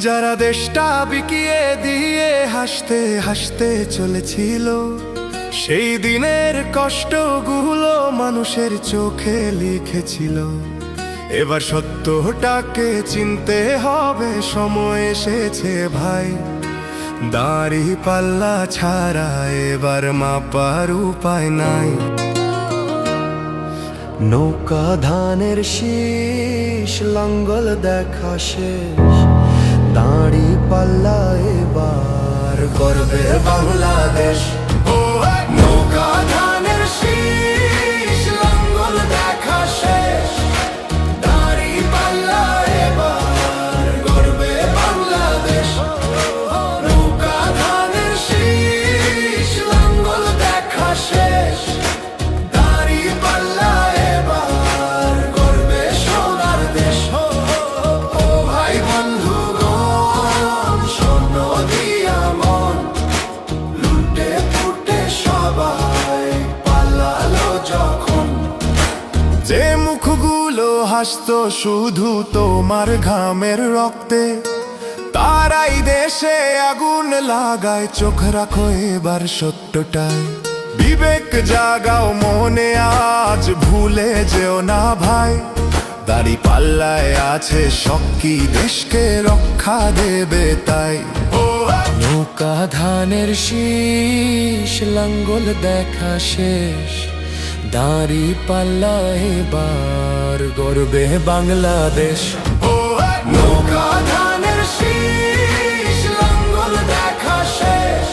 যারা দেশটা বিকিয়ে দিয়ে হাসতে হাসতে চলেছিল, সেই দিনের কষ্টগুলো মানুষের চোখে লিখেছিল। এবার সত্যটাকে চিনতে হবে, সময় এসেছে ভাই। দাড়ি পাল্লা ছাড়া এবার মাপার উপায় নাই। নৌকা ধানের শীষ, লাঙ্গল দেখা শেষ, দাড়ি পাল্লা এবার গর্বে বাংলাদেশ। নৌকা ধানের শীষ, লাঙ্গল দেখা শেষ, দাড়ি পাল্লা এবার গর্বে বাংলাদেশ। নৌকা ধানের শীষ, লাঙ্গল দেখা শেষ, দাড়ি পাল্লা এবার গর্বে সোনার দেশ। ও ভাই বন্ধুগণ, শোনো দিয়া মন, লুটে ফুটে সবাই পালালো যখন। যে মুখগুলো হাসতো শুধু তোমার ঘামের রক্তে, তারাই দেশে আগুন লাগায়। চোখ রাখো এবার সত্যটায়, বিবেক জাগাও মনে, আজ ভুলে যেও না ভাই। দাড়ি পাল্লায় আছে শক্তি, দেশকে রক্ষা দেবে তাই। নৌকা ধানের শীষ, লাঙ্গল দেখা শেষ, দাড়ি পাল্লা এবার গর্বে বাংলাদেশ। নৌকা ধানের শীষ, লাঙ্গল দেখা শেষ,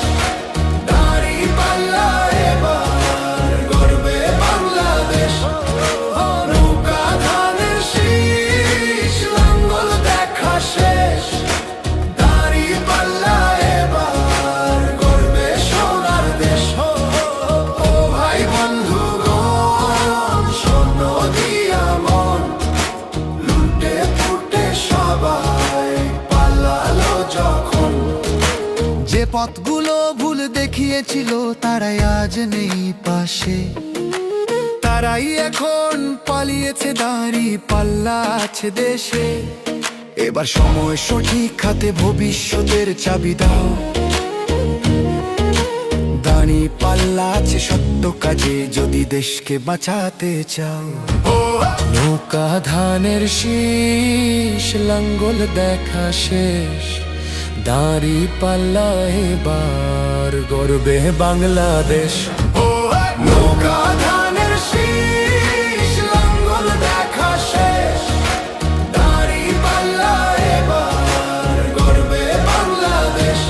দাড়ি পাল্লা এবার গর্বে বাংলাদেশ। নৌকা ধানের শীষ, লাঙ্গল দেখা শেষ, দাড়ি পাল্লা এবার গর্বে সোনার দেশ। ও ভাই বন্ধুগণ, শোনো দিয়া মন, লুটে ফুটে সবাই পালালো যখন। যে পথগুলো ভুল দেখিয়েছিল তারাই আজ নেই পাশে, তারাই এখন পালিয়েছে, দাড়ি পাল্লা আছে দেশে। এবার সময় সঠিক হাতে, ভবিষ্যতের চাবি দাও। দাড়ি পাল্লা আছে সত্য কাজে, যদি দেশকে বাঁচাতে চাও। নৌকা ধানের শীষ, লাঙ্গল দেখা শেষ, দাড়ি পাল্লা এবার গর্বে বাংলাদেশ। নৌকা ধানের শীষ, লাঙ্গল দেখা শেষ, দাড়ি পাল্লা এবার গর্বে বাংলাদেশ।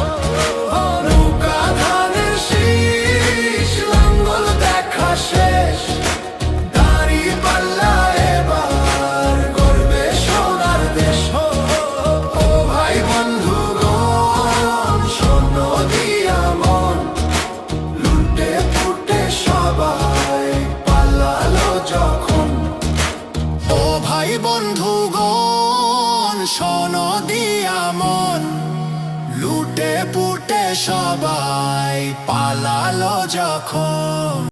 নৌকা ধানের শীষ, লাঙ্গল দেখা শেষ, দাড়ি পাল্লা এবার গর্বে সোনার দেশ। ও ভাই বন্ধুগণ, শোনো দিয়া মন, লুটে ফুটে সবাই পালালো যখন। ও ভাই বন্ধুগণ, শোনো দিয়া মন, লুটে পুটে সবাই পালালো যখন।